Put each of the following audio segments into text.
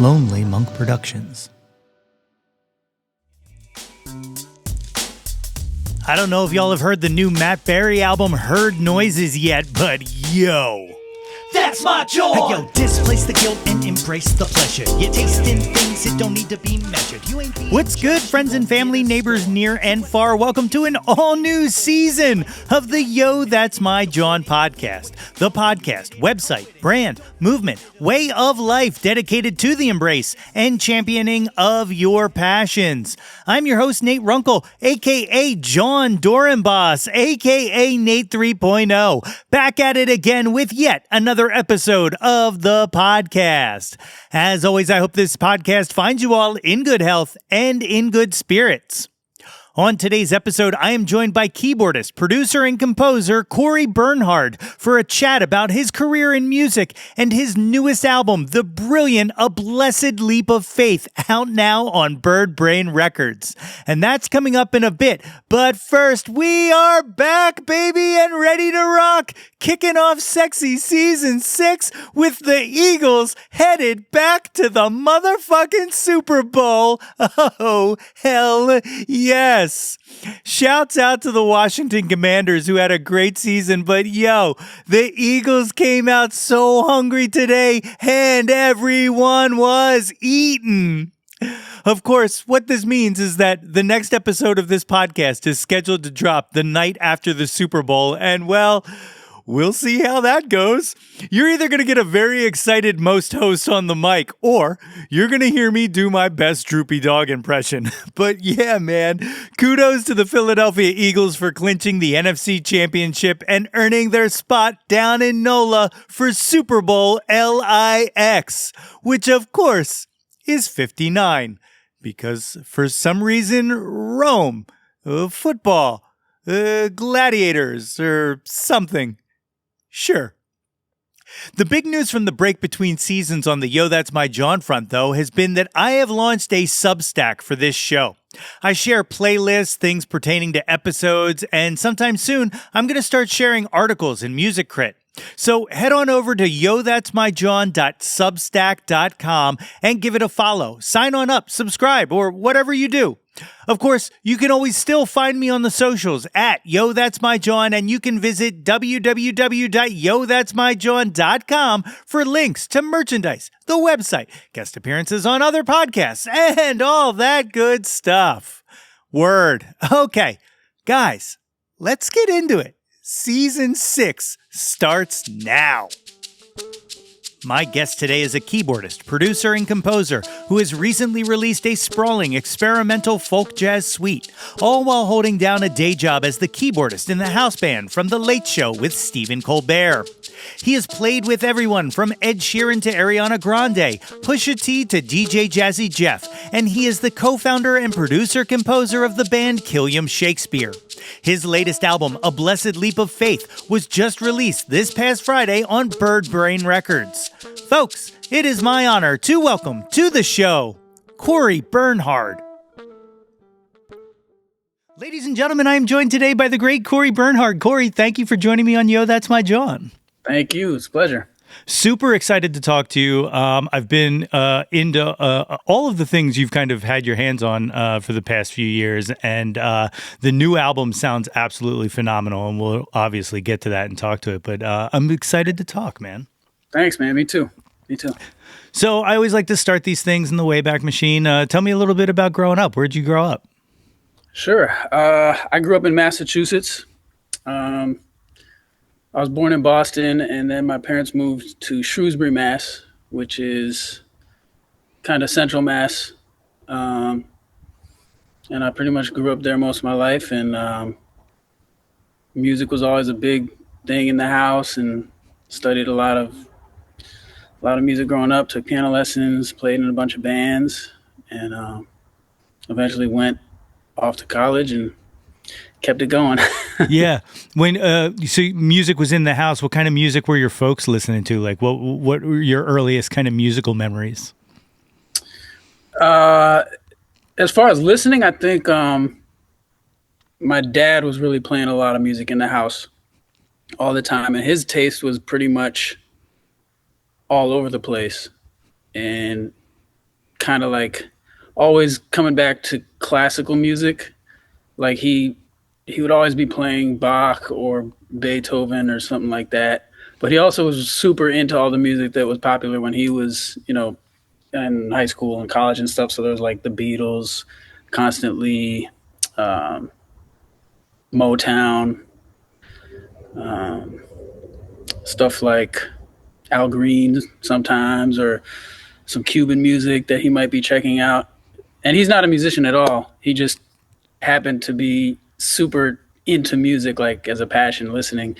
Lonely Monk Productions. I don't know if y'all have heard the new Matt Berry album, Heard Noises, yet, but yo. That's my Jawn! Hey, yo, displace the guilt and embrace the pleasure. You're tasting things that don't need to be measured. What's good, friends and family, neighbors near and far? Welcome to an all-new season of the Yo, That's My Jawn podcast. The podcast, website, brand, movement, way of life dedicated to the embrace and championing of your passions. I'm your host, Nate Runkle, a.k.a. Jawn Dorenboss, a.k.a. Nate 3.0, back at it again with yet another episode of the podcast. As always, I hope this podcast finds you all in good health and in good spirits. On today's episode, I am joined by keyboardist, producer, and composer Corey Bernhard for a chat about his career in music and his newest album, the brilliant A Blessed Leap of Faith, out now on Bird Brain Records. And that's coming up in a bit. But first, we are back, baby, and ready to rock, kicking off sexy season 6 with the Eagles headed back to the motherfucking Super Bowl. Oh, hell yes. Shouts out to the Washington Commanders who had a great season, but yo, the Eagles came out so hungry today and everyone was eating. Of course, what this means is that the next episode of this podcast is scheduled to drop the night after the Super Bowl, and well, we'll see how that goes. You're either going to get a very excited most host on the mic, or you're going to hear me do my best droopy dog impression. But yeah, man, kudos to the Philadelphia Eagles for clinching the NFC Championship and earning their spot down in NOLA for Super Bowl LIX, which of course is 59, because for some reason, Rome, football, gladiators, or something. Sure. The big news from the break between seasons on the Yo, That's My Jawn front, though, has been that I have launched a Substack for this show. I share playlists, things pertaining to episodes, and sometime soon, I'm going to start sharing articles in Music Crit. So head on over to yothat'smyjawn.substack.com and give it a follow. Sign on up, subscribe, or whatever you do. Of course, you can always still find me on the socials at Yo, That's My Jawn, and you can visit www.yothat'smyjawn.com for links to merchandise, the website, guest appearances on other podcasts, and all that good stuff. Word. Okay, guys, let's get into it. Season 6 starts now. My guest today is a keyboardist, producer, and composer who has recently released a sprawling experimental folk jazz suite, all while holding down a day job as the keyboardist in the house band from The Late Show with Stephen Colbert. He has played with everyone from Ed Sheeran to Ariana Grande, Pusha T to DJ Jazzy Jeff, and he is the co-founder and producer-composer of the band Killiam Shakespeare. His latest album, A Blessed Leap of Faith, was just released this past Friday on Bird Brain Records. Folks, it is my honor to welcome to the show, Corey Bernhard. Ladies and gentlemen, I am joined today by the great Corey Bernhard. Corey, thank you for joining me on Yo, That's My Jawn. Thank you. It's a pleasure. Super excited to talk to you. I've been into all of the things you've kind of had your hands on for the past few years, and the new album sounds absolutely phenomenal, and we'll obviously get to that and talk to it, but I'm excited to talk, man. Thanks, man. Me too. So I always like to start these things in the Wayback Machine. Tell me a little bit about growing up. Where'd you grow up? Sure. I grew up in Massachusetts. I was born in Boston, and then my parents moved to Shrewsbury, Mass, which is kind of central Mass. And I pretty much grew up there most of my life, and music was always a big thing in the house, and studied a lot of music growing up, took piano lessons, played in a bunch of bands, and eventually went off to college and kept it going. Yeah. When so music was in the house, what kind of music were your folks listening to? Like what were your earliest kind of musical memories? As far as listening, I think my dad was really playing a lot of music in the house all the time, and his taste was pretty much all over the place. And kind of like always coming back to classical music. Like he would always be playing Bach or Beethoven or something like that. But he also was super into all the music that was popular when he was, in high school and college and stuff. So there was like the Beatles, constantly, um, Motown, um, stuff like Al Green sometimes, or some Cuban music that he might be checking out. And he's not a musician at all. He just happened to be super into music, like as a passion, listening.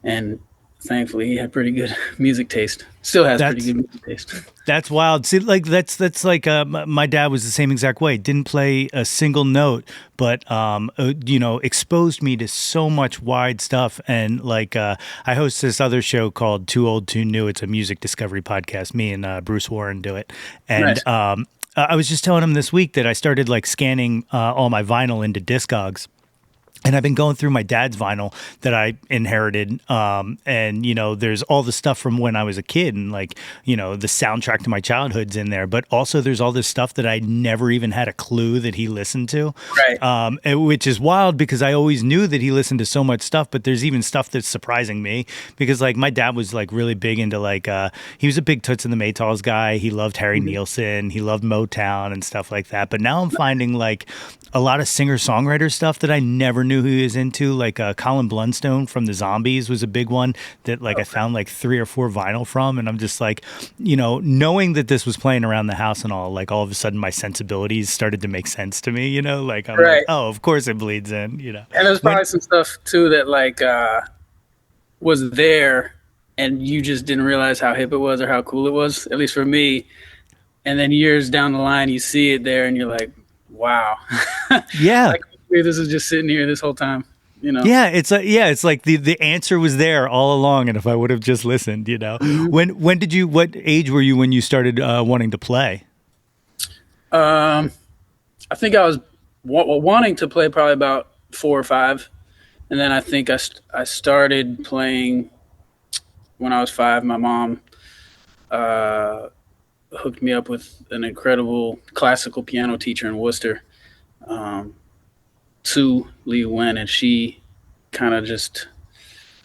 And thankfully, he had pretty good music taste. Still has pretty That's good music taste. That's wild. See, like that's like my dad was the same exact way. Didn't play a single note, but exposed me to so much wide stuff. And like I host this other show called Too Old Too New. It's a music discovery podcast. Me and Bruce Warren do it. And Nice. I was just telling him this week that I started like scanning all my vinyl into Discogs. And I've been going through my dad's vinyl that I inherited. And, there's all the stuff from when I was a kid and like, the soundtrack to my childhood's in there. But also there's all this stuff that I never even had a clue that he listened to, Right. which is wild because I always knew that he listened to so much stuff. But there's even stuff that's surprising me because like my dad was like really big into like, he was a big Toots and the Maytals guy. He loved Harry Nilsson. He loved Motown and stuff like that. But now I'm finding like a lot of singer-songwriter stuff that I never knew who he was into, like Colin Blunstone from the Zombies was a big one that like I found like 3 or 4 vinyl from, and I'm just like, knowing that this was playing around the house and all of a sudden my sensibilities started to make sense to me, like I'm like, Right. oh, of course it bleeds in, And there's when probably some stuff too that like was there and you just didn't realize how hip it was or how cool it was, at least for me. And then years down the line, you see it there and you're like, wow. yeah. Like this is just sitting here this whole time, you know. It's like the answer was there all along, and if I would have just listened, Mhm. what age were you when you started wanting to play? Um, I think I was wanting to play probably about 4 or 5, and then I think I started playing when I was 5. My mom uh, hooked me up with an incredible classical piano teacher in Worcester, um, Sue Lee Wen, and she kind of just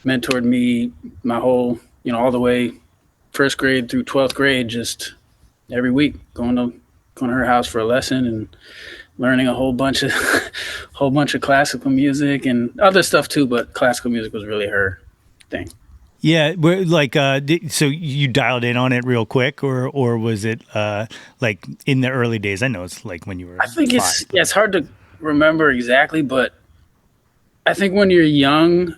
mentored me my whole, all the way first grade through 12th grade, just every week going to her house for a lesson and learning a whole bunch of whole bunch of classical music and other stuff too, but classical music was really her thing. Yeah, like so you dialed in on it real quick, or was it like in the early days? I know it's like when you were I think 5. it's hard to remember exactly, but I think when you're young,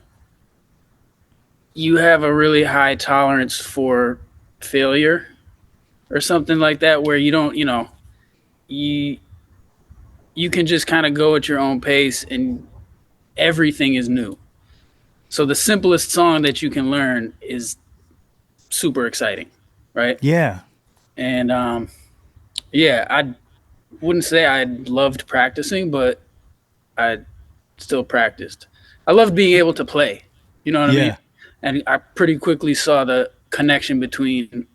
you have a really high tolerance for failure or something like that, where you don't, you you can just kind of go at your own pace and everything is new. So the simplest song that you can learn is super exciting, right? Yeah, And yeah, I wouldn't say I loved practicing, but I still practiced. I loved being able to play. You know what I mean? yeah. And I pretty quickly saw the connection between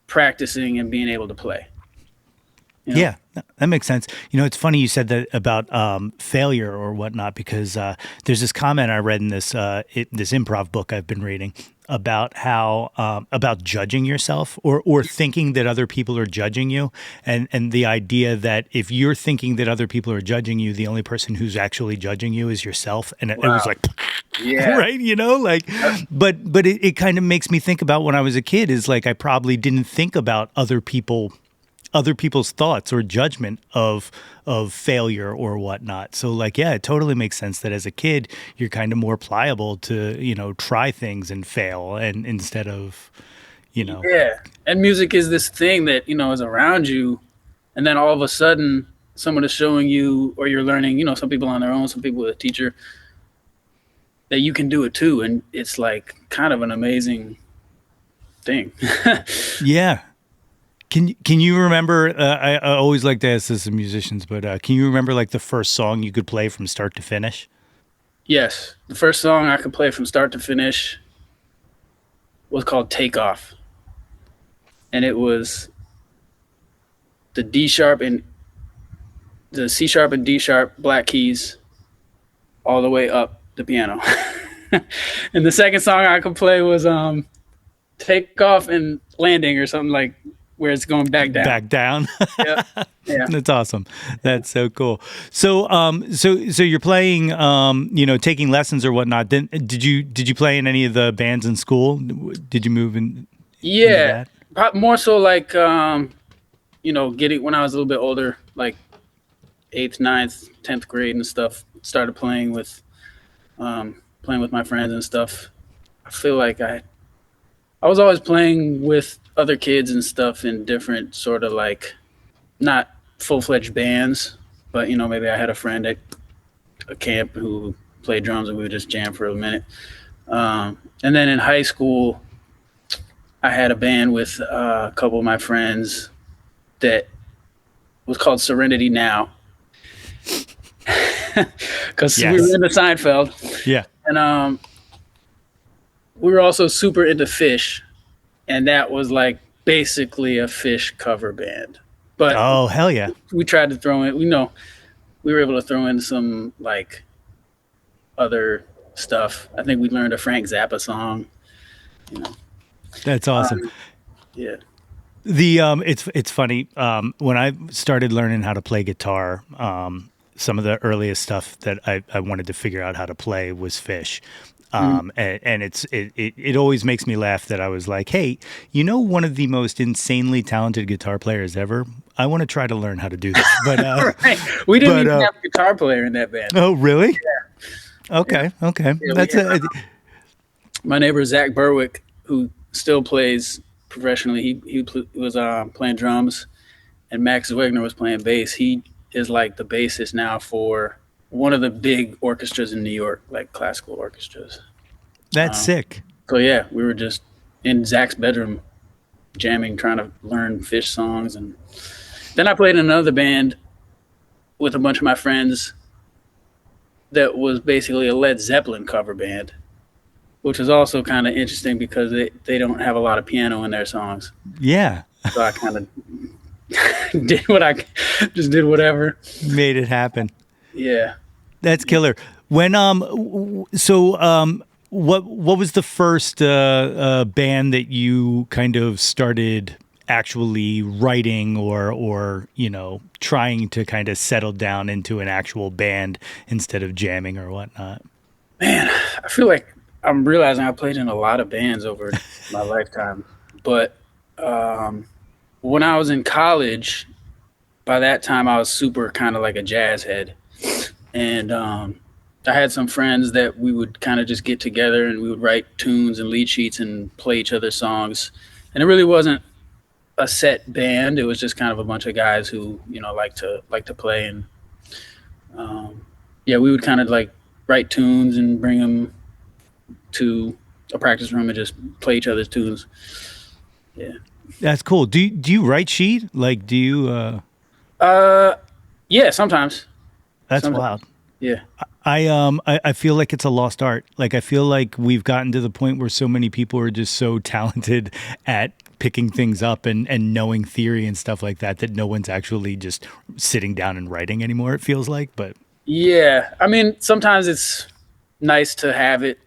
practicing and being able to play. You know? Yeah, that makes sense. It's funny you said that about failure or whatnot because there's this comment I read in this this improv book I've been reading about how about judging yourself or thinking that other people are judging you, and the idea that if you're thinking that other people are judging you, the only person who's actually judging you is yourself, and it was Wow. like. Yeah. Right, like, but it kind of makes me think about when I was a kid. Is like I probably didn't think about other people's thoughts or judgment of failure or whatnot. So like, yeah, it totally makes sense that as a kid, you're kind of more pliable to, try things and fail and instead of, Yeah. And music is this thing that, is around you. And then all of a sudden, someone is showing you, or you're learning, some people on their own, some people with a teacher, that you can do it too. And it's like kind of an amazing thing. yeah. Can you remember, I always like to ask this to musicians, but can you remember like the first song you could play from start to finish? Yes. The first song I could play from start to finish was called Take Off. And it was the D sharp and the C sharp and D sharp black keys all the way up the piano. And the second song I could play was Take Off and Landing or something like where it's going back down. Back down. Yeah. Yeah. That's awesome. That's so cool. So, so you're playing, taking lessons or whatnot. Then did you play in any of the bands in school? Did you move in? Yeah, more so like, getting when I was a little bit older, like 8th, 9th, 10th grade and stuff, started playing with my friends and stuff. I feel like I was always playing with other kids and stuff in different sort of like, not full-fledged bands, but maybe I had a friend at a camp who played drums and we would just jam for a minute. And then in high school, I had a band with a couple of my friends that was called Serenity Now, because we were in the Seinfeld. Yeah. And we were also super into Fish, and that was like basically a Fish cover band. But oh, hell yeah. We tried to throw in, we were able to throw in some like other stuff. I think we learned a Frank Zappa song. That's awesome. Yeah. It's funny. When I started learning how to play guitar, some of the earliest stuff that I wanted to figure out how to play was Fish. And it always makes me laugh that I was like, hey, one of the most insanely talented guitar players ever. I want to try to learn how to do that. But right. We didn't even have a guitar player in that band. Oh, really? Yeah. Okay. Yeah. Okay. Yeah, my neighbor Zach Berwick, who still plays professionally, he was playing drums, and Max Wegner was playing bass. He is like the bassist now for one of the big orchestras in New York, like classical orchestras. That's sick. So yeah, we were just in Zach's bedroom jamming, trying to learn Fish songs. And then I played in another band with a bunch of my friends that was basically a Led Zeppelin cover band, which is also kind of interesting because they don't have a lot of piano in their songs. Yeah. So I kind of did whatever. Made it happen. Yeah. That's killer. When what was the first band that you kind of started actually writing or trying to kind of settle down into an actual band instead of jamming or whatnot? Man, I feel like I'm realizing I played in a lot of bands over my lifetime. But when I was in college, by that time I was super kind of like a jazz head. And I had some friends that we would kind of just get together and we would write tunes and lead sheets and play each other's songs. And it really wasn't a set band. It was just kind of a bunch of guys who, like to play. And we would kind of like write tunes and bring them to a practice room and just play each other's tunes. Yeah. That's cool. Do you write sheet? Like, do you? Yeah, sometimes. That's wild. Yeah. I feel like it's a lost art. Like, I feel like we've gotten to the point where so many people are just so talented at picking things up and knowing theory and stuff like that no one's actually just sitting down and writing anymore, it feels like. But yeah, I mean, sometimes it's nice to have it.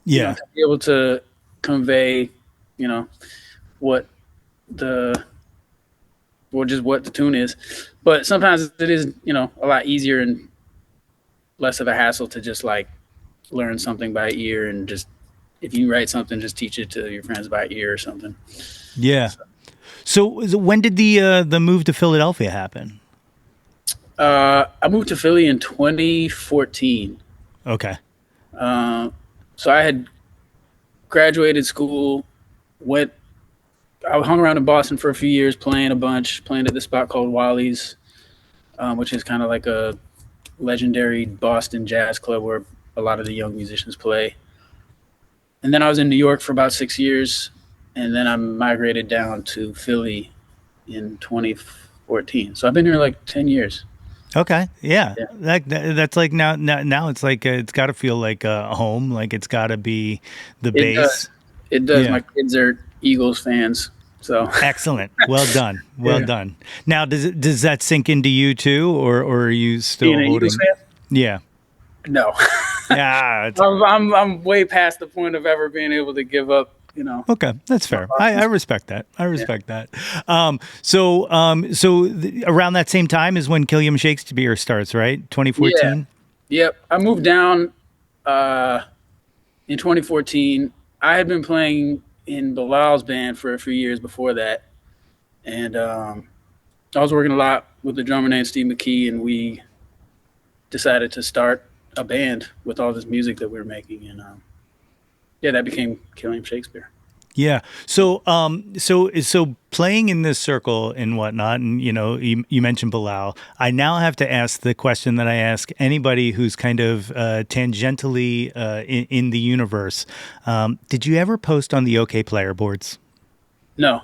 Yeah. To be able to convey, what the tune is. But sometimes it is, a lot easier and less of a hassle to just like learn something by ear and just, if you write something, just teach it to your friends by ear or something. Yeah. So when did the move to Philadelphia happen? I moved to Philly in 2014. Okay. So I had graduated school, I hung around in Boston for a few years, playing at this spot called Wally's, which is kind of like a legendary Boston jazz club where a lot of the young musicians play. And then I was in New York for about 6 years, and then I migrated down to Philly in 2014. So I've been here like 10 years. Okay. Yeah. That's like now it's like it's got to feel like a home. Like it's got to be the base. It does. Yeah. My kids are Eagles fans. So Excellent. Well done. Well yeah, done. Now, does that sink into you too, or are you being still an Eagles holding? fan, Yeah. no. Yeah. I'm way past the point of ever being able to give up. Okay, that's My fair. I Boston. respect that. I Yeah, respect that. Around that same time is when Killiam Shakespeare starts, right? yeah, 2014. yep. I moved down uh, in 2014. I had been playing in Bilal's band for a few years before that, and I was working a lot with the drummer named Steve McKee, and we decided to start a band with all this music that we were making, and yeah, that became Killiam Shakespeare. Yeah. So playing in this circle and whatnot, and you mentioned Bilal. I now have to ask the question that I ask anybody who's kind of tangentially in the universe. Did you ever post on the OK Player boards? No,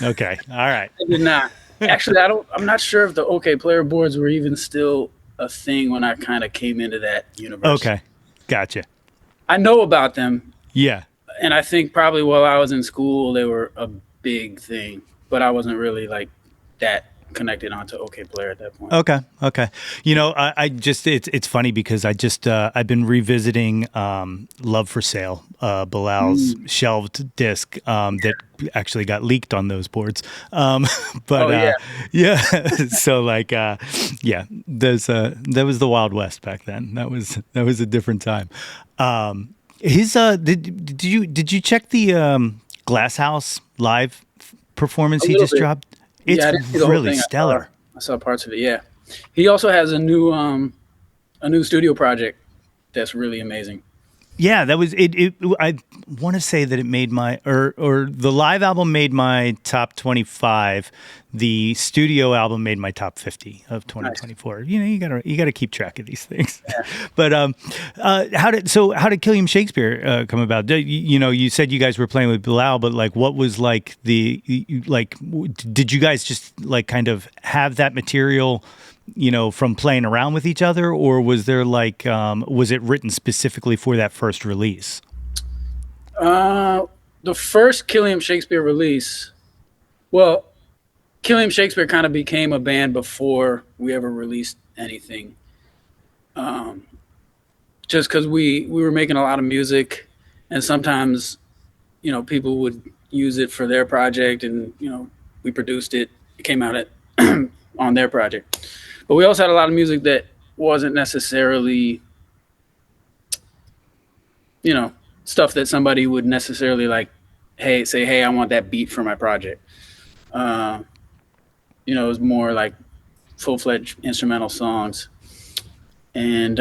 Okay. All right. I did not. Actually, I don't. I'm not sure if the OK Player boards were even still a thing when I kind of came into that universe. Okay. Gotcha. I know about them, Yeah. and I think probably while I was in school they were a big thing, but I wasn't really like that connected onto OK Player at that point. Okay. Okay. I just it's funny because I've been revisiting Love for Sale, Bilal's Mm. shelved disc that actually got leaked on those boards. But Oh yeah, yeah, so like yeah, that was the Wild West back then. That was a different time. His did you check the Glass House live performance a he little just bit. dropped? It's Yeah, I didn't see the whole really thing. stellar. I saw parts of it. Yeah, he also has a new studio project that's really amazing. Yeah, that was it. I want to say that it made my or the live album made my top 25. The studio album made my top 50 of Nice. 2024. You gotta keep track of these things. But how did Killiam Shakespeare come about? You said you guys were playing with Bilal, but like, what was like did you guys just like kind of have that material? From playing around with each other, or was there like, was it written specifically for that first release? Uh, the first Killiam Shakespeare release. Well, Killiam Shakespeare kind of became a band before we ever released anything. Um, just because we were making a lot of music, and sometimes people would use it for their project, and we produced it. It came out at on their project, but we also had a lot of music that wasn't necessarily you know stuff that somebody would necessarily like. Hey, I want that beat for my project. Uh, it was more like full fledged instrumental songs, and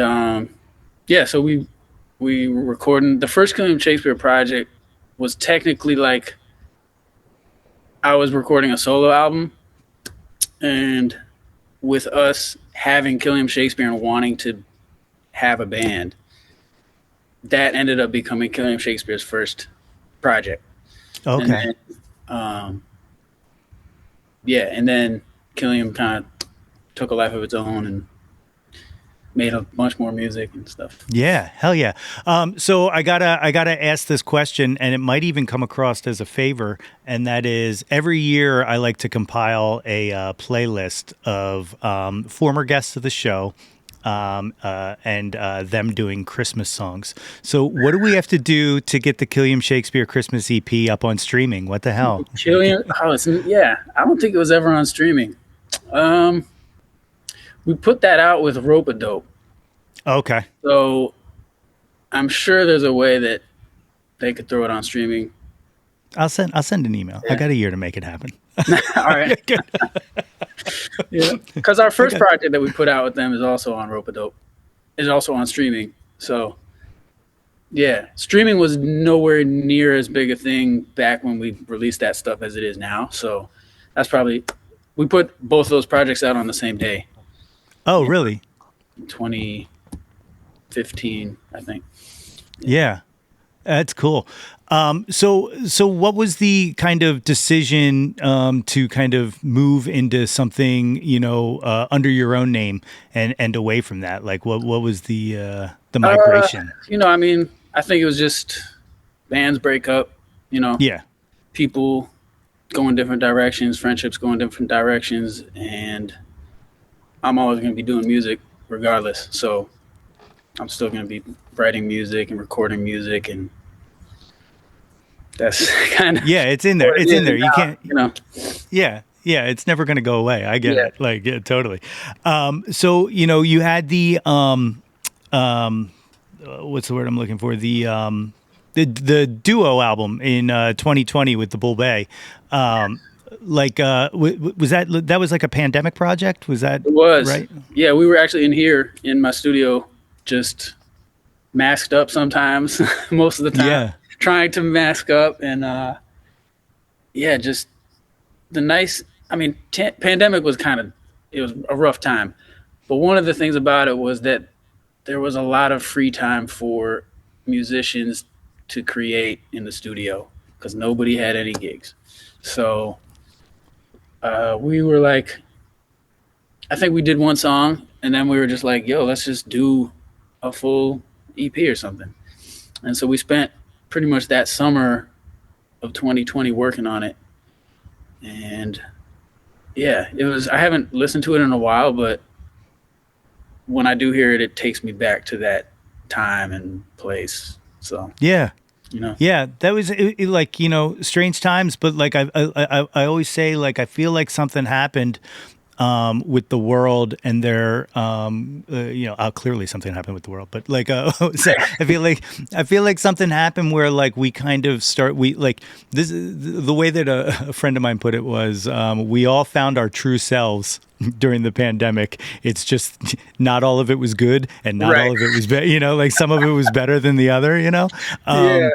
yeah, so we were recording the first William Shakespeare project was technically like I was recording a solo album, and with us having Killiam Shakespeare and wanting to have a band, that ended up becoming Killiam Shakespeare's first project. And Okay. then, yeah, and then Killiam kind of took a life of its own and made a bunch more music and stuff. Yeah, hell yeah. So I gotta ask this question, and it might even come across as a favor, and that is every year I like to compile a playlist of former guests of the show. And them doing Christmas songs. So, what do we have to do to get the Killiam Shakespeare Christmas EP up on streaming? What the hell? Killiam, yeah, I don't think it was ever on streaming. Um, we put that out with Rope a Dope, Okay. so I'm sure there's a way that they could throw it on streaming. I'll send an email. I Yeah. got a year to make it happen. All right. Yeah, because our first project that we put out with them is also on Rope a Dope. Is also on streaming. So yeah, streaming was nowhere near as big a thing back when we released that stuff as it is now. So that's probably we put both of those projects out on the same day, Oh, really? 2015, I think. Yeah. That's cool. So what was the kind of decision to kind of move into something, under your own name and away from that? Like, what was the migration? I mean, I think it was just bands break up. Yeah. People going different directions, friendships going different directions, and I'm always going to be doing music regardless. So I'm still going to be writing music and recording music, and that's kind of Yeah, it's in there. what it It's in is there. You now. can't. You know, Yeah, yeah, it's never going to go away. I get yeah, it. Like, yeah, totally. So you had the what's the word I'm looking for? The duo album in 2020 with the Bull Bay. Like, was that was like a pandemic project? Was that it was. right? Yeah, we were actually in here in my studio, just masked up sometimes, most of the time, Yeah, trying to mask up, and yeah, just the nice. I mean, pandemic was kind of it was a rough time, but one of the things about it was that there was a lot of free time for musicians to create in the studio because nobody had any gigs. So we were like, I think we did one song, and then we were just like, yo, let's just do a full EP or something. And so we spent pretty much that summer of 2020 working on it. And yeah, it was, I haven't listened to it in a while, but when I do hear it, it takes me back to that time and place. So, yeah. you know, Yeah, that was like strange times, but like I always say, like I feel like something happened with the world, and clearly something happened with the world, but like so I feel like something happened where like we kind of we like this the way that a friend of mine put it was we all found our true selves during the pandemic. It's just not all of it was good, and not right. all of it was like some of it was better than the other. Yeah.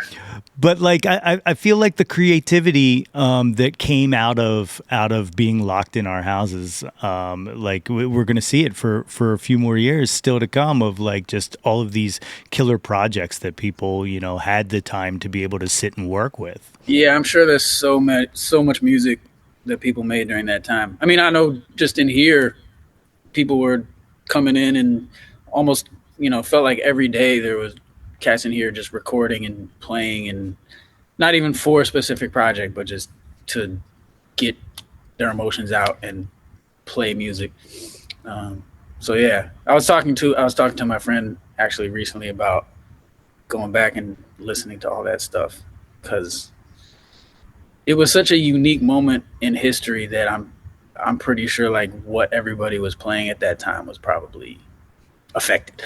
But like I feel like the creativity that came out of being locked in our houses, like we're going to see it for a few more years still to come, of like just all of these killer projects that people had the time to be able to sit and work with. Yeah, I'm sure there's so much music that people made during that time. I mean, I know just in here, people were coming in and almost, felt like every day there was cats in here just recording and playing, and not even for a specific project, but just to get their emotions out and play music. Um, so yeah, I was talking to my friend actually recently about going back and listening to all that stuff because it was such a unique moment in history that I'm pretty sure like what everybody was playing at that time was probably affected.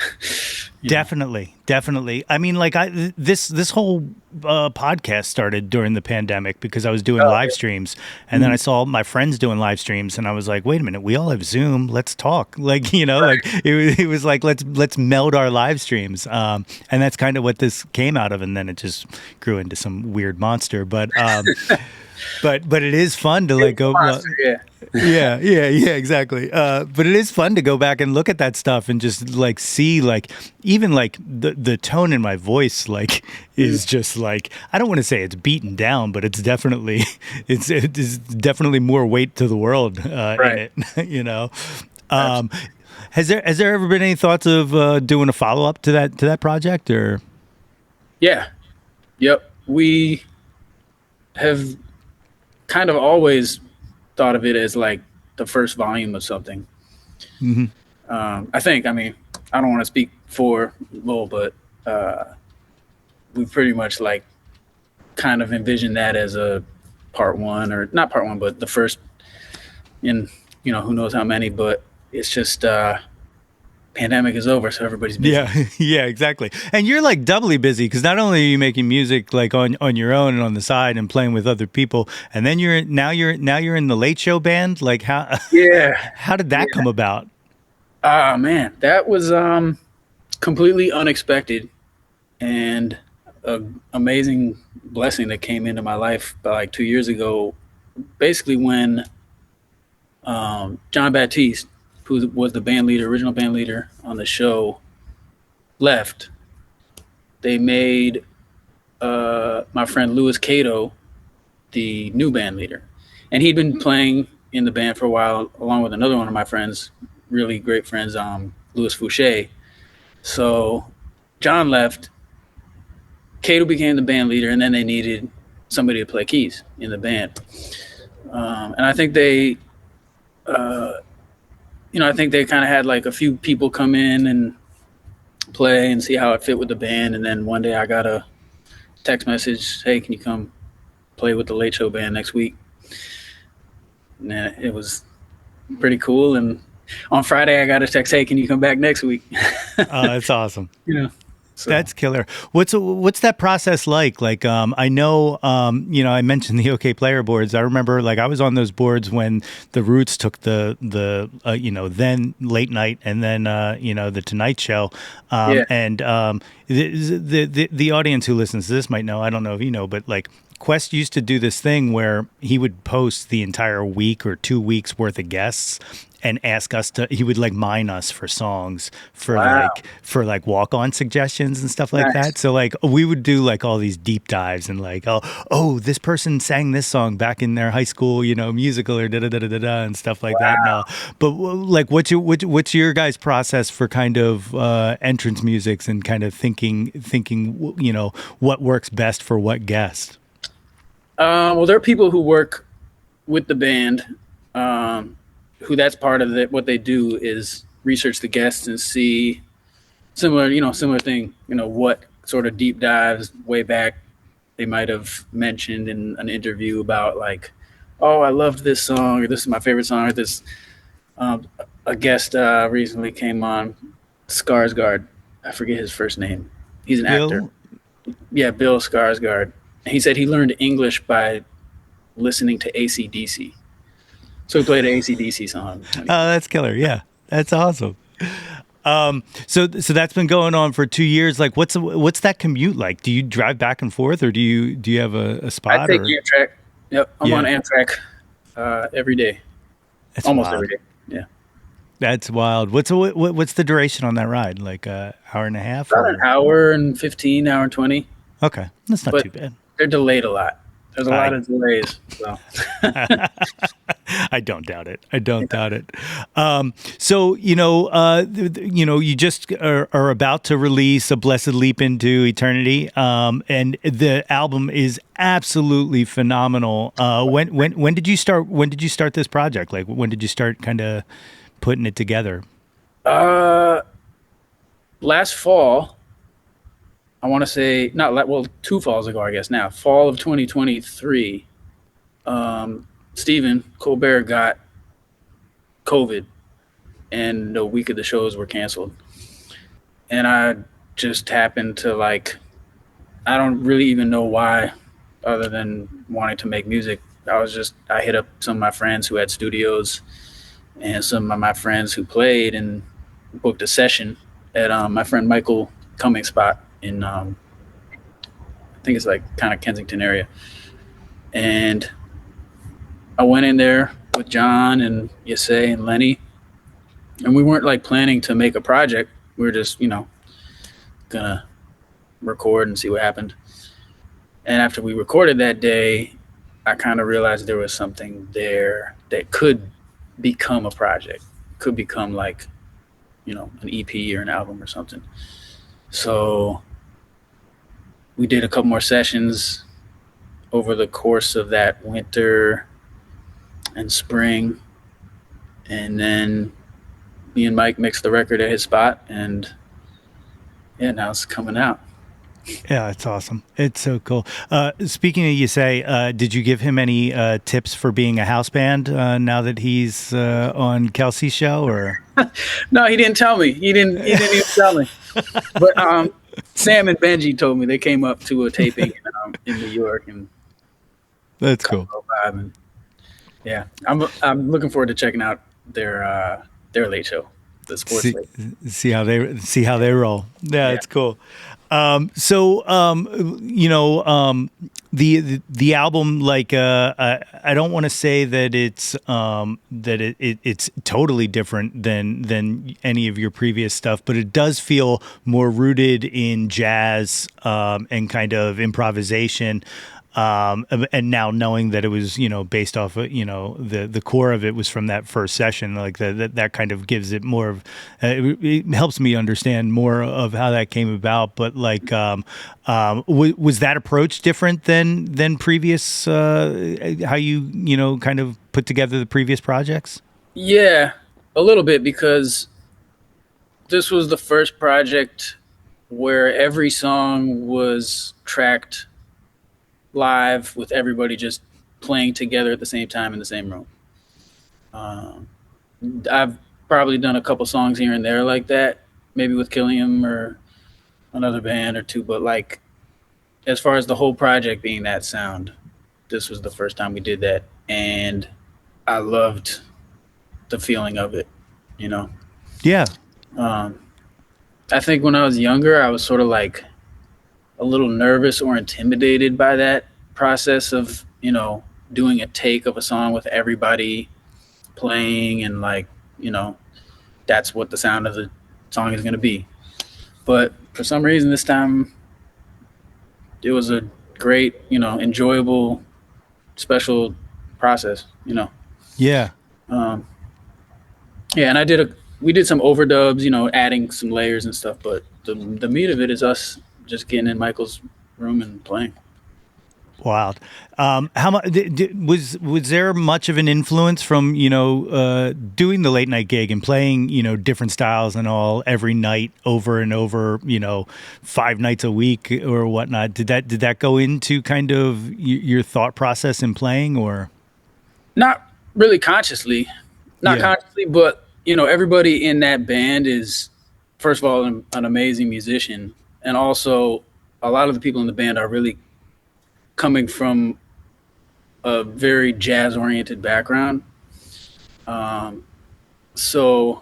you know. Definitely, definitely. I mean, like this whole podcast started during the pandemic because I was doing Oh, live streams, and then I mhm. saw my friends doing live streams, and I was like, wait a minute, we all have Zoom. Let's talk. Like like Right. it was like let's meld our live streams, and that's kind of what this came out of, and then it just grew into some weird monster. But it is fun to It like was a go. monster, yeah. Yeah, exactly. But it is fun to go back and look at that stuff and just like see like even like the tone in my voice like Mm. is just like I don't want to say it's beaten down, but it's definitely it is definitely more weight to the world in Right. it. you know. Um, Absolutely. has there ever been any thoughts of doing a follow up to that project or? Yeah. Yep. We have kind of always thought of it as like the first volume of something. Mhm. I think. I mean, I don't want to speak for Lowell, but uh, we pretty much like kind of envisioned that as a part one, or not part one, but the first in who knows how many. But it's just pandemic is over, so everybody's busy. Yeah, yeah, exactly. And you're like doubly busy because not only are you making music like on your own and on the side and playing with other people, and then you're in the Late Show band. Like how Yeah. how did that Yeah. come about? Ah, man, that was completely unexpected and an amazing blessing that came into my life about like 2 years ago. Basically, when John Baptiste, who was the band leader, original band leader on the show, left, they made my friend Louis Cato the new band leader, and he'd been playing in the band for a while, along with another one of my friends, really great friends, Louis Fouché. So John left, Cato became the band leader, and then they needed somebody to play keys in the band. And I think they, I think they kind of had like a few people come in and play and see how it fit with the band. And then one day I got a text message, "Hey, can you come play with the Late Show band next week?" And it was pretty cool. And on Friday I got a text, "Hey, can you come back next week?" Oh, that's awesome. you know, so That's killer. What's that process like? Like, I know, I mentioned the OK Player boards. I remember, like, I was on those boards when the Roots took then late night and then the Tonight Show, yeah, the audience who listens to this might know. I don't know if you know, but like. Quest used to do this thing where he would post the entire week or 2 weeks worth of guests and ask us he would like mine us for songs wow, for walk on suggestions and stuff like nice, that. So like we would do like all these deep dives and like, this person sang this song back in their high school, musical or da da da da da and stuff like that. wow. And, but like, what's your guys' process for kind of entrance musics and kind of thinking, what works best for what guest? Well, there are people who work with the band, who that's part of it. What they do is research the guests and see similar thing. What sort of deep dives way back they might have mentioned in an interview about like, oh, I loved this song, or this is my favorite song, or this. A guest recently came on, Skarsgård. I forget his first name. He's an actor. Bill? Yeah, Bill Skarsgård. He said he learned English by listening to AC/DC. So he played an AC/DC song. Oh, that's killer. Yeah, that's awesome. So that's been going on for 2 years. Like, what's that commute like? Do you drive back and forth, or do you have a I spot? take Or Amtrak. Yep, I'm yeah, on Amtrak every day, that's almost wild. every day. Yeah, That's wild. What's the duration on that ride? Like a hour and a half, about an or hour and 15, hour and 20, okay, that's not but too bad. they're delayed a lot. There's a lot I of delays. So I don't doubt it. I don't doubt it. So you just are about to release A Blessed Leap into Eternity, and the album is absolutely phenomenal. When did you start? When did you start this project? Like, when did you start kind of putting it together? uh, last fall, I want to say not well, 2 falls ago, I guess now, fall of 2023. Stephen Colbert got COVID, and the week of the shows were canceled. And I just happened to like, I don't really even know why, other than wanting to make music. I hit up some of my friends who had studios and some of my friends who played and booked a session at my friend Michael Cummings' spot in, I think it's like kind of Kensington area. And I went in there with Jawn and Yasay and Lenny, and we weren't like planning to make a project. We were just, gonna record and see what happened. And after we recorded that day, I kind of realized there was something there that could become a project, could become like, an EP or an album or something. So we did a couple more sessions over the course of that winter and spring. And then me and Mike mixed the record at his spot, and yeah, now it's coming out. Yeah, it's awesome. It's so cool. Speaking of did you give him any tips for being a house band now that he's on Kelsey's show? Or No, he didn't tell me. He didn't even tell me. But Sam and Benji told me. They came up to a taping in New York and that's cool. and yeah, I'm looking forward to checking out their late show, the sports See, late. see how they roll. Yeah, Yeah. it's cool. The album, like, I don't want to say that it's totally different than any of your previous stuff, but it does feel more rooted in jazz, and kind of improvisation. And now knowing that it was, based off of, the core of it was from that first session, like that kind of gives it more of, it helps me understand more of how that came about. But like, was that approach different than previous, how you kind of put together the previous projects? Yeah, a little bit because this was the first project where every song was tracked live with everybody just playing together at the same time in the same room. Um, I've probably done a couple songs here and there like that, maybe with Killiam or another band or two, but like as far as the whole project being that sound, this was the first time we did that, and I loved the feeling of it. You know, Yeah. um, I think when I was younger, I was sort of like a little nervous or intimidated by that process of doing a take of a song with everybody playing and like you know that's what the sound of the song is going to be. But for some reason this time it was a great, enjoyable, special process. Yeah. Um, yeah, and we did some overdubs, adding some layers and stuff. But the meat of it is us just getting in Michael's room and playing. Wild. How much was there much of an influence from doing the late night gig and playing different styles and all every night over and over 5 nights a week or whatnot? Did that go into kind of your thought process in playing or? Not really consciously, not Yeah. consciously, but everybody in that band is, first of all, an amazing musician, and also a lot of the people in the band are really coming from a very jazz oriented background. Um, so,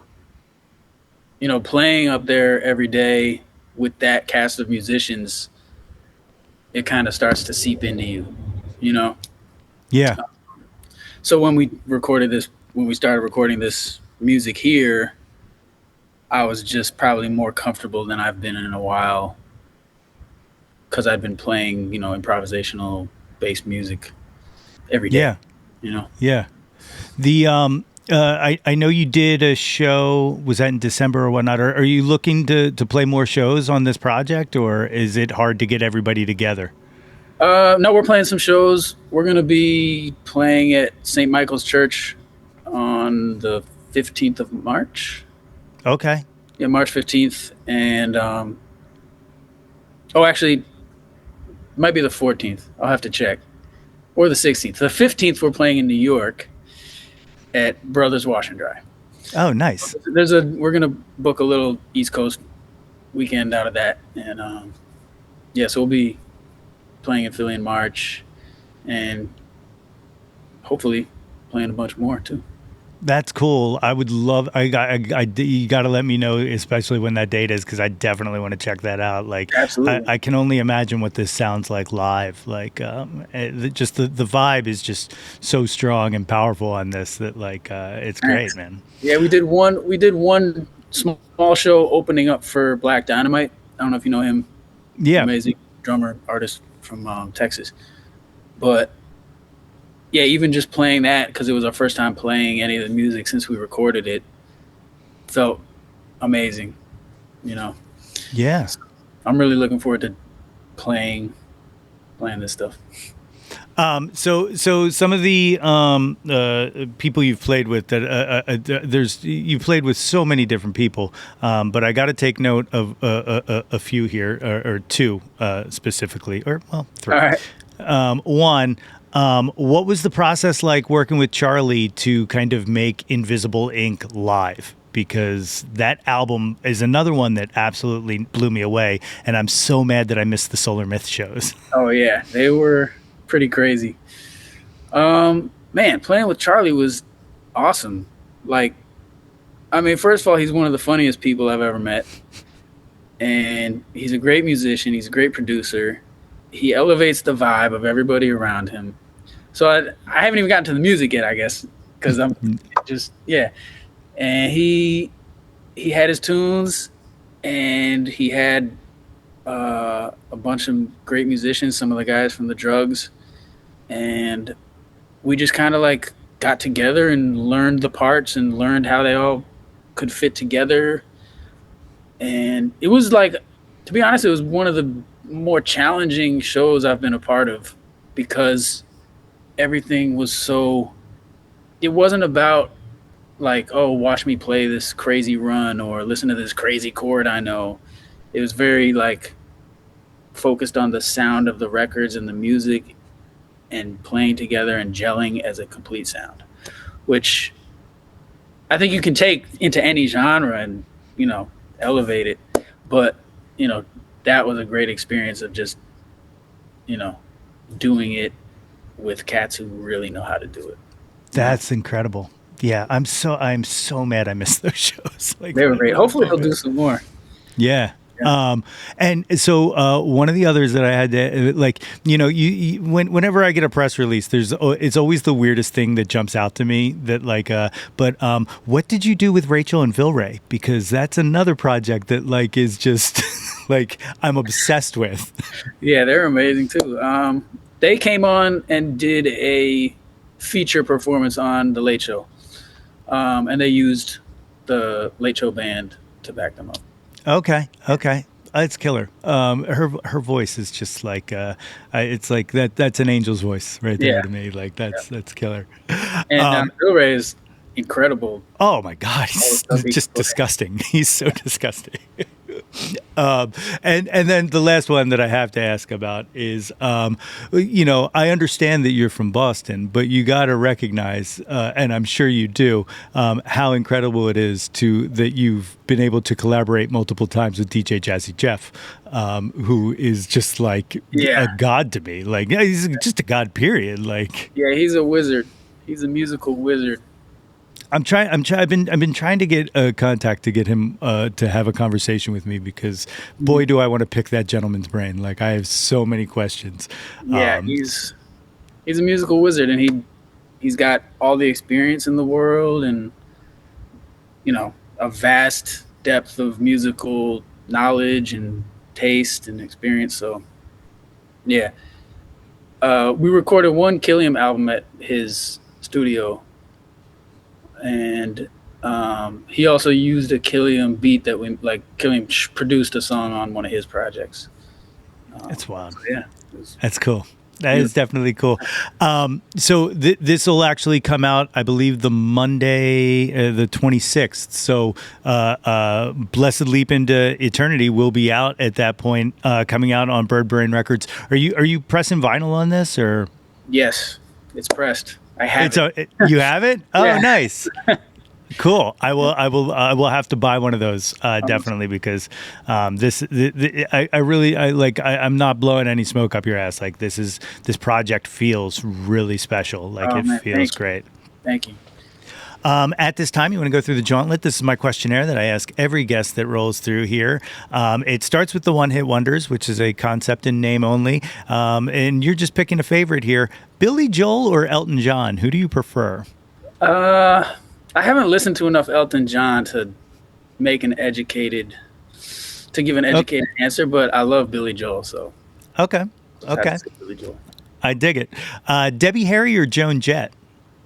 playing up there every day with that cast of musicians, it kind of starts to seep into you, you know? Yeah. So when we started recording this music here, I was just probably more comfortable than I've been in a while because I'd been playing, improvisational based music every day, Yeah. you know? Yeah. The I know you did a show. Was that in December or whatnot? Are you looking to play more shows on this project, or is it hard to get everybody together? No, we're playing some shows. We're going to be playing at St. Michael's Church on the 15th of March. Okay. Yeah, March 15th. And, oh, actually, might be the 14th. I'll have to check. Or the 16th. The 15th, we're playing in New York at Brothers Wash and Dry. Oh, nice. We're going to book a little East Coast weekend out of that. And, yeah, so we'll be playing in Philly in March and hopefully playing a bunch more too. That's cool. I would love. You got to let me know, especially when that date is, because I definitely want to check that out. Like, Absolutely. I can only imagine what this sounds like live. Like, just the vibe is just so strong and powerful on this that like it's great, man. Yeah, we did one small show opening up for Black Dynamite. I don't know if you know him. Yeah. Amazing drummer artist from Texas. But yeah, even just playing that because it was our first time playing any of the music since we recorded it felt amazing. You know, Yeah. I'm really looking forward to playing this stuff. So some of the people you've played with you've played with so many different people, but I got to take note of a few here or two specifically, or well, three. All right. One, what was the process like working with Charlie to kind of make Invisible Ink live? Because that album is another one that absolutely blew me away, and I'm so mad that I missed the Solar Myth shows. Oh yeah, they were pretty crazy. Man, playing with Charlie was awesome. Like, I mean, first of all, he's one of the funniest people I've ever met, and he's a great musician. He's a great producer. He elevates the vibe of everybody around him. So I haven't even gotten to the music yet, I guess, because I'm just yeah. And he had his tunes, and he had a bunch of great musicians. Some of the guys from the Drugs. and we just kind of like got together and learned the parts and learned how they all could fit together. And it was like, to be honest, it was one of the more challenging shows I've been a part of because everything was so, it wasn't about like, oh, watch me play this crazy run or listen to this crazy chord I know. It was very like focused on the sound of the records and the music and playing together and gelling as a complete sound, which I think you can take into any genre and, elevate it. But, you know, that was a great experience of just, you know, doing it with cats who really know how to do it. That's incredible. Yeah, I'm so mad I missed those shows. Like, They were great. Hopefully they'll do some more. Yeah. Yeah. And so one of the others that I had to like, whenever I get a press release, it's always the weirdest thing that jumps out to me that like, but what did you do with Rachel and Vilray? Because that's another project that like is just like I'm obsessed with. Yeah, they're amazing too. They came on and did a feature performance on The Late Show. And they used the Late Show band to back them up. Okay. It's killer. Her voice is just like it's like that's an angel's voice right there to me. Like that's killer. And Bill Ray is incredible. Oh my God, he's just disgusting. He's so disgusting. And then the last one that I have to ask about is, I understand that you're from Boston, but you got to recognize, and I'm sure you do, how incredible it is that you've been able to collaborate multiple times with DJ Jazzy Jeff, who is just like a god to me. Like he's just a god. Period. Like he's a wizard. He's a musical wizard. I've been trying to get a contact to get him to have a conversation with me because boy do I want to pick that gentleman's brain. Like I have so many questions. Yeah, he's a musical wizard, and he's got all the experience in the world, and a vast depth of musical knowledge and taste and experience. So yeah, we recorded one Killiam album at his studio. And he also used a Killiam beat that Killiam produced a song on one of his projects. That's wild. So yeah. That's cool. That is definitely cool. So this will actually come out, I believe, the Monday, the 26th. So Blessed Leap into Eternity will be out at that point, coming out on Bird Brain Records. Are you pressing vinyl on this or? Yes, it's pressed. I have it. You have it? Oh, yeah. Nice. Cool. I will have to buy one of those definitely because I'm not blowing any smoke up your ass. Like this project feels really special. Like feels great. Thank you. At this time, you want to go through the Jauntlet. This is my questionnaire that I ask every guest that rolls through here. It starts with the one-hit wonders, which is a concept in name only. And you're just picking a favorite here. Billy Joel or Elton John? Who do you prefer? I haven't listened to enough Elton John to give an educated answer, but I love Billy Joel. So okay. Billy Joel. I dig it. Debbie Harry or Joan Jett?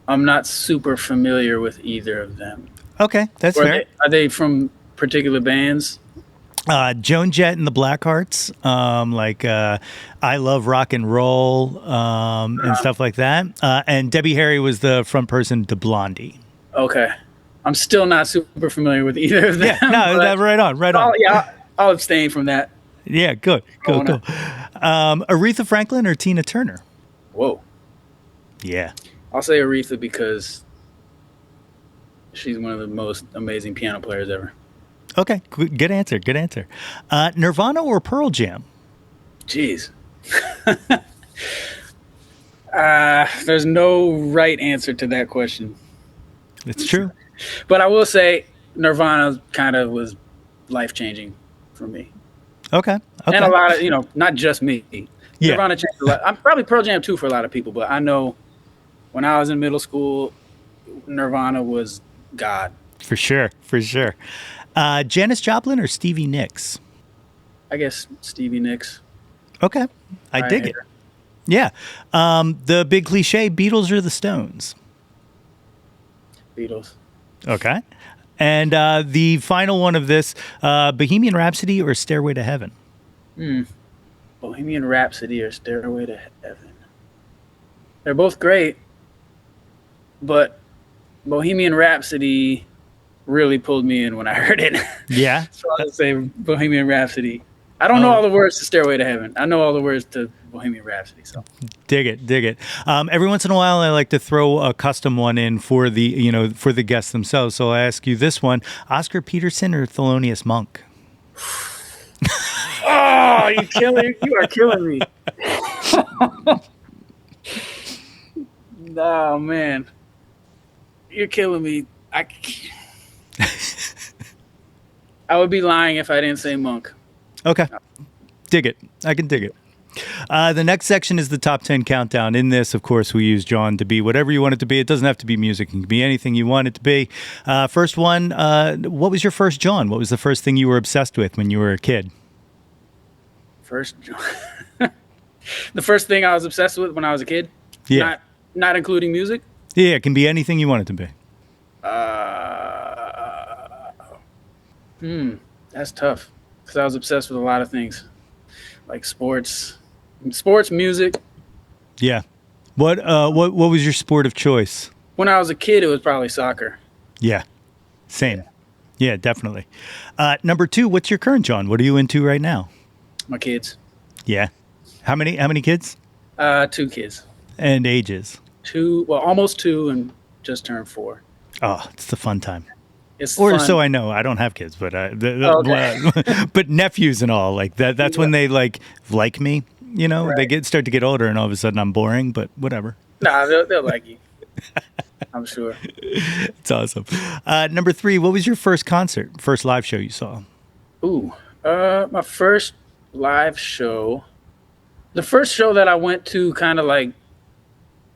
I'm not super familiar with either of them. Okay, that's fair. Are they from particular bands? Joan Jett and the Blackhearts, I Love Rock and Roll, and stuff like that. And Debbie Harry was the front person to Blondie. Okay. I'm still not super familiar with either of them. Yeah, no, right on. Yeah, I'll abstain from that. Yeah, cool. Aretha Franklin or Tina Turner? Whoa. Yeah. I'll say Aretha because she's one of the most amazing piano players ever. Okay, good answer. Nirvana or Pearl Jam? Jeez. There's no right answer to that question. It's true. But I will say Nirvana kind of was life-changing for me. Okay. And a lot of, not just me. Yeah. Nirvana changed a lot. I'm probably Pearl Jam too for a lot of people, but I know when I was in middle school, Nirvana was God. For sure. Janis Joplin or Stevie Nicks? I guess Stevie Nicks. Okay. I dig it. Yeah. The big cliche, Beatles or the Stones? Beatles. Okay. And the final one of this, Bohemian Rhapsody or Stairway to Heaven? Bohemian Rhapsody or Stairway to Heaven. They're both great, but Bohemian Rhapsody really pulled me in when I heard it. Yeah. So I would say Bohemian Rhapsody. I don't know all the words to Stairway to Heaven. I know all the words to Bohemian Rhapsody. So dig it. Every once in a while, I like to throw a custom one in for the guests themselves. So I ask you this one: Oscar Peterson or Thelonious Monk? Oh, you are killing me. Oh man, you're killing me. I would be lying if I didn't say Monk. Okay. Dig it. I can dig it. The next section is the top 10 countdown. In this, of course, we use Jawn to be whatever you want it to be. It doesn't have to be music. It can be anything you want it to be. First one, what was your first Jawn? What was the first thing you were obsessed with when you were a kid? First Jawn. The first thing I was obsessed with when I was a kid? Yeah. Not including music? Yeah, it can be anything you want it to be. That's tough. Because I was obsessed with a lot of things. Like sports, music. Yeah. What was your sport of choice? When I was a kid, it was probably soccer. Yeah. Same. Yeah, definitely. Number 2, what's your current Jawn? What are you into right now? My kids. Yeah. How many kids? 2 kids. And ages? 2, well, almost 2 and just turned 4. Oh, it's the fun time. It's or fun. so I know. I don't have kids, but Okay. but nephews and all like that. That's when they like me. You know, Right. they start to get older, and all of a sudden I'm boring. But whatever. Nah, they'll like you. I'm sure. It's awesome. Number 3, what was your first live show you saw? Ooh, my first live show. The first show that I went to, kind of like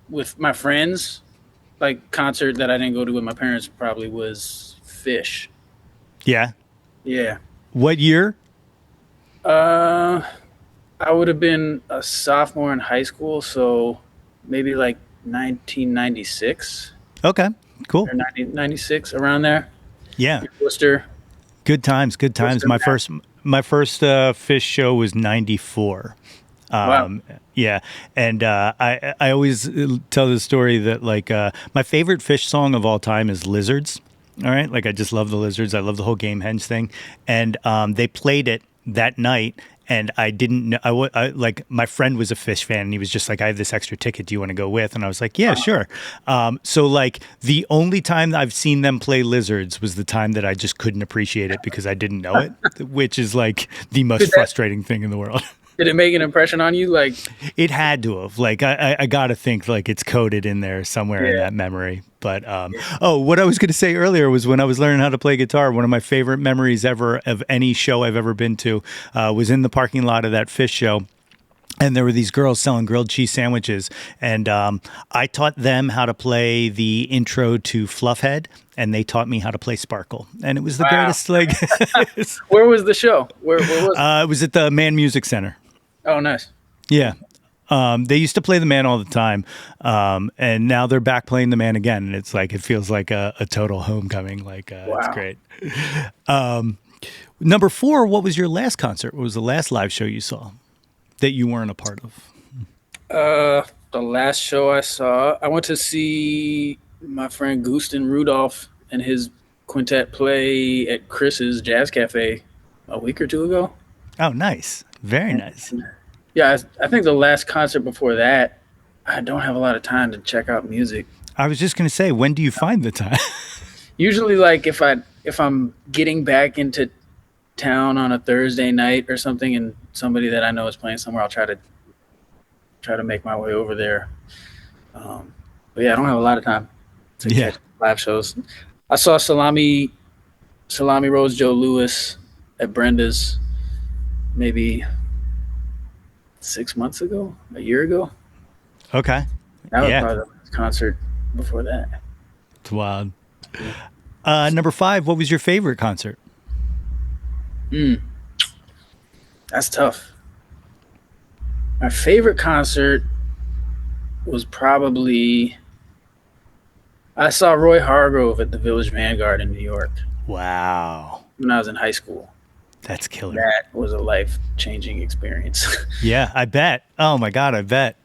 with my friends, like concert that I didn't go to with my parents, probably was Fish. Yeah. Yeah. What year? I would have been a sophomore in high school, so maybe like 1996 Okay. Cool. or 1996, around there. Yeah. Worcester. Good times. Worcester, My first Fish show was 94. Wow. Yeah, and I always tell the story that like my favorite Fish song of all time is Lizards. All right, like I just love the Lizards. I love the whole Game Henge thing, and they played it that night. And I didn't know. Like my friend was a Fish fan, and he was just like, "I have this extra ticket. Do you want to go with?" And I was like, "Yeah, sure." So like the only time I've seen them play Lizards was the time that I just couldn't appreciate it because I didn't know it, which is like the most frustrating thing in the world. Did it make an impression on you? Like, it had to have. Like I gotta think like it's coded in there somewhere in that memory. But what I was going to say earlier was when I was learning how to play guitar, one of my favorite memories ever of any show I've ever been to was in the parking lot of that Fish show. And there were these girls selling grilled cheese sandwiches. And I taught them how to play the intro to Fluffhead, and they taught me how to play Sparkle. And it was the greatest. Like, where was the show? Where was it? It was at the Mann Music Center. Oh, nice. Yeah. They used to play the Man all the time, and now they're back playing the Man again, and it's like it feels like a total homecoming. Like It's great. Number 4, what was your last concert? What was the last live show you saw that you weren't a part of? The last show I saw, I went to see my friend Gustin Rudolph and his quintet play at Chris's Jazz Cafe a week or 2 ago. Oh, nice. Very nice. Yeah, I think the last concert before that, I don't have a lot of time to check out music. I was just going to say, when do you find the time? Usually, like if I'm getting back into town on a Thursday night or something, and somebody that I know is playing somewhere, I'll try to make my way over there. But yeah, I don't have a lot of time to catch live shows. I saw Salami Rose Joe Louis at Brenda's maybe 6 months ago, a year ago. Okay. That was probably the last concert before that. It's wild. Number 5, what was your favorite concert? That's tough. My favorite concert was probably I saw Roy Hargrove at the Village Vanguard in New York Wow. when I was in high school. That's killer. That was a life-changing experience. Yeah, I bet. Oh my God, I bet.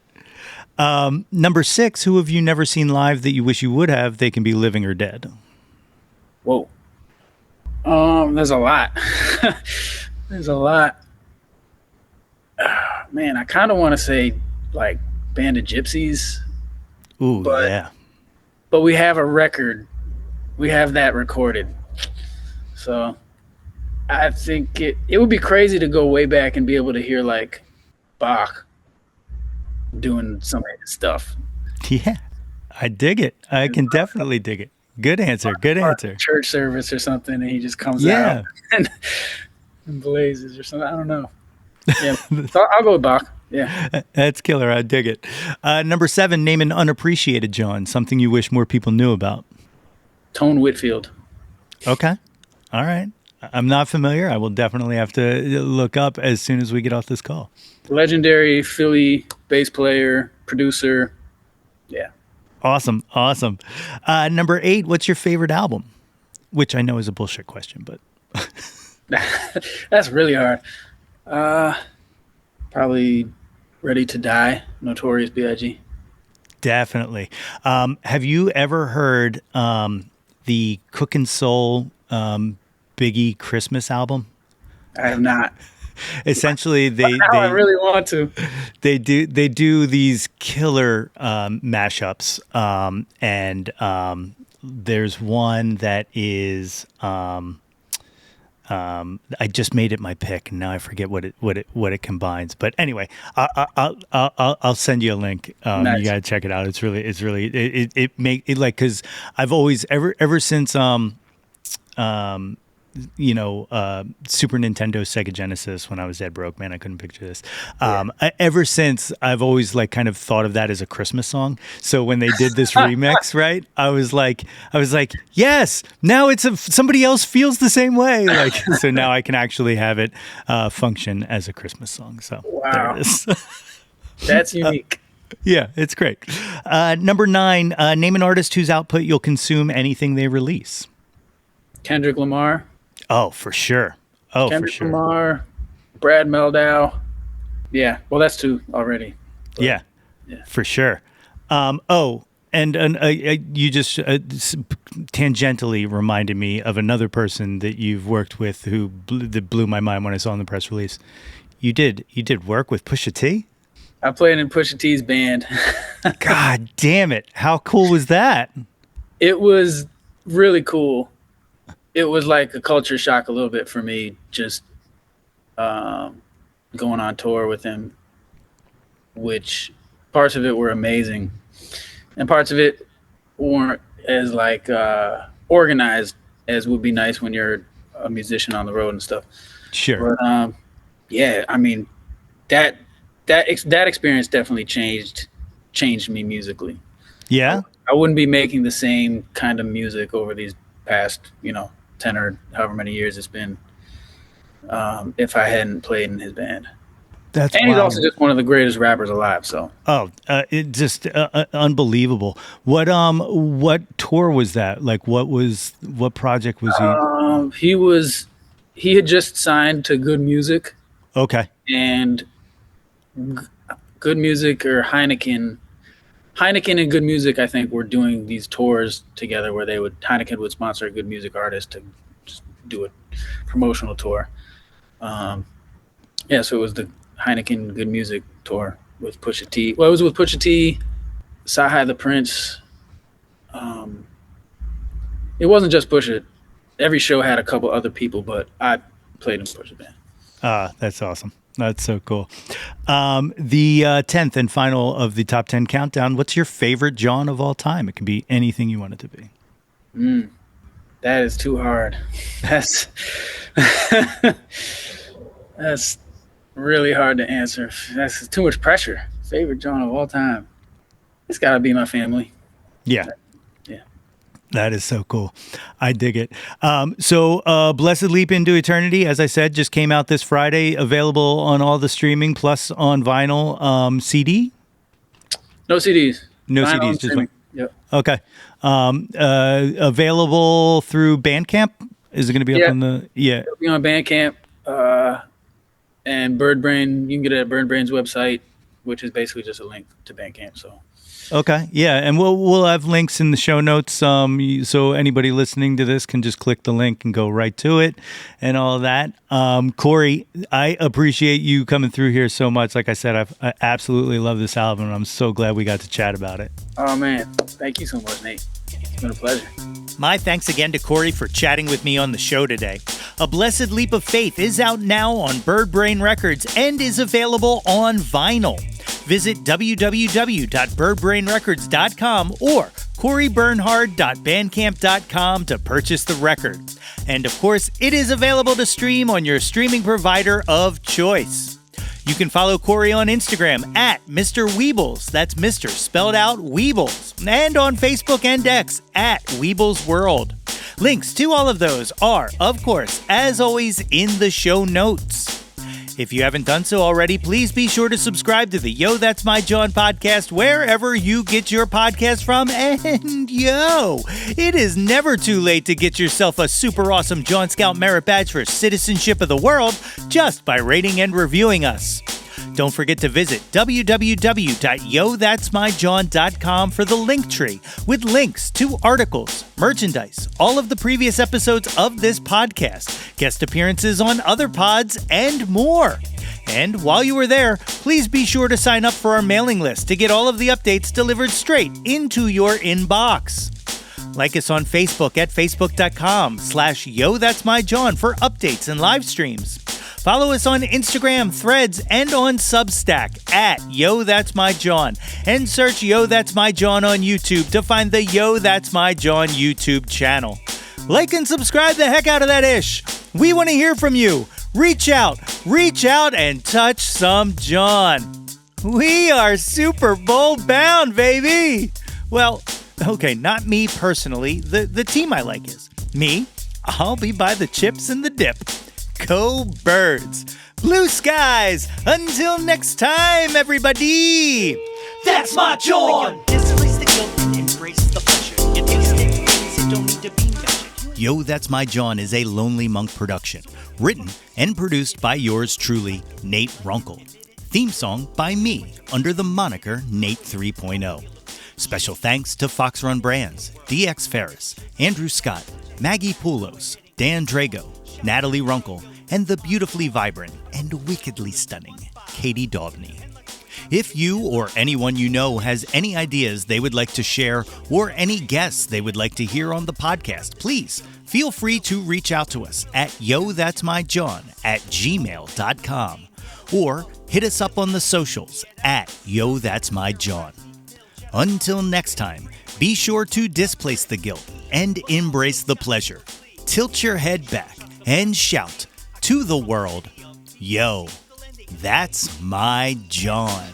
Number 6, who have you never seen live that you wish you would have? They can be living or dead. Whoa. There's a lot. There's a lot. Man, I kind of want to say like Band of Gypsies, Ooh, but yeah. but we have a record. We have that recorded. So I think it would be crazy to go way back and be able to hear like Bach doing some of his stuff. Yeah, I dig it. I can definitely dig it. Good answer. Good answer. Church service or something, and he just comes Yeah. out and blazes or something. I don't know. Yeah, so I'll go with Bach. Yeah. That's killer. I dig it. Number 7, name an unappreciated Jawn, something you wish more people knew about. Tone Whitfield. Okay. All right. I'm not familiar. I will definitely have to look up as soon as we get off this call. Legendary Philly bass player, producer. Yeah. Awesome. Awesome. Number 8, what's your favorite album? Which I know is a bullshit question, but That's really hard. Probably Ready to Die, Notorious B.I.G. definitely. Have you ever heard the Cookin' Soul Biggie Christmas album? I have not. Essentially, they I really want to. they do these killer mashups, and there's one that is I just made it my pick, and now I forget what it combines. But anyway, I'll send you a link. Nice. You gotta check it out. It's really it make it like, because I've always ever since Super Nintendo, Sega Genesis, when I was dead broke, man, I couldn't picture this. Ever since, I've always like kind of thought of that as a Christmas song. So when they did this remix, right, I was like, yes, now somebody else feels the same way. Like, so now I can actually have it function as a Christmas song. So there it is. That's unique. Yeah, it's great. Number 9, name an artist whose output you'll consume anything they release. Kendrick Lamar. Oh, for sure. Oh, Kendrick for sure. Lamar, Brad Mehldau. Yeah, well, that's 2 already. But, Yeah, for sure. And you just tangentially reminded me of another person that you've worked with that blew my mind when I saw in the press release. You did work with Pusha T? I played in Pusha T's band. God damn it. How cool was that? It was really cool. It was like a culture shock a little bit for me, just going on tour with him, which parts of it were amazing and parts of it weren't as like organized as would be nice when you're a musician on the road and stuff. Sure. But yeah, I mean, that experience definitely changed me musically. Yeah? I wouldn't be making the same kind of music over these past, 10 or however many years it's been, if I hadn't played in his band. And he's also just one of the greatest rappers alive. So it just unbelievable. What tour was that? Like, what project was he? He had just signed to Good Music. Okay. And Good Music or Heineken and Good Music, I think, were doing these tours together where Heineken would sponsor a Good Music artist to just do a promotional tour. So it was the Heineken Good Music tour with Pusha T. Well, it was with Pusha T, Sahai the Prince. It wasn't just Pusha. Every show had a couple other people, but I played in Pusha band. That's awesome. That's so cool. The 10th and final of the top 10 countdown. What's your favorite Jawn of all time? It can be anything you want it to be. That is too hard. That's that's really hard to answer. That's too much pressure. Favorite Jawn of all time. It's got to be my family. Yeah. Yeah. That is so cool. I dig it. So Blessed Leap into Eternity, as I said, just came out this Friday, available on all the streaming plus on vinyl. CD? No CDs. No Vinyl CDs, and just streaming. one. Yep. Okay. Available through Bandcamp? Is it going to be up on the? Yeah. It'll be on Bandcamp and Birdbrain. You can get it at Birdbrain's website, which is basically just a link to Bandcamp. So. Okay, yeah, and we'll have links in the show notes, so anybody listening to this can just click the link and go right to it, and all of that. Corey, I appreciate you coming through here so much. Like I said, I absolutely love this album, and I'm so glad we got to chat about it. Oh man, thank you so much, Nate. It's been a pleasure. My thanks again to Corey for chatting with me on the show today. A Blessed Leap of Faith is out now on Birdbrain Records and is available on vinyl. Visit www.birdbrainrecords.com or corybernhard.bandcamp.com to purchase the record. And of course, it is available to stream on your streaming provider of choice. You can follow Corey on Instagram at Mr. Weebles, that's Mr. spelled out Weebles, and on Facebook and X at Weebles World. Links to all of those are, of course, as always, in the show notes. If you haven't done so already, please be sure to subscribe to the Yo, That's My Jawn podcast wherever you get your podcast from. And yo, it is never too late to get yourself a super awesome Jawn Scout Merit Badge for Citizenship of the World just by rating and reviewing us. Don't forget to visit www.yothat'smyjawn.com for the link tree with links to articles, merchandise, all of the previous episodes of this podcast, guest appearances on other pods, and more. And while you are there, please be sure to sign up for our mailing list to get all of the updates delivered straight into your inbox. Like us on Facebook at facebook.com/YoThat'sMyJawn for updates and live streams. Follow us on Instagram, Threads, and on Substack at Yo That's My Jawn, and search Yo That's My Jawn on YouTube to find the Yo That's My Jawn YouTube channel. Like and subscribe the heck out of that ish. We want to hear from you. Reach out, and touch some Jawn. We are Super Bowl bound, baby. Well, okay, not me personally. The team I like is. Me, I'll be by the chips and the dip. Go Birds. Blue skies. Until next time, everybody. That's my Jawn. Displace the guilt and embrace the pleasure. You taste things that don't need to be measured. Yo, That's My Jawn is a Lonely Monk production. Written and produced by yours truly, Nate Runkle. Theme song by me, under the moniker Nate 3.0. Special thanks to Fox Run Brands, DX Ferris, Andrew Scott, Maggie Poulos, Dan Drago, Natalie Runkle, and the beautifully vibrant and wickedly stunning Katie Dovney. If you or anyone you know has any ideas they would like to share or any guests they would like to hear on the podcast, please feel free to reach out to us at yothat'smyjawn@gmail.com or hit us up on the socials at yothat'smyjawn. Until next time, be sure to displace the guilt and embrace the pleasure. Tilt your head back and shout to the world, Yo, that's my Jawn.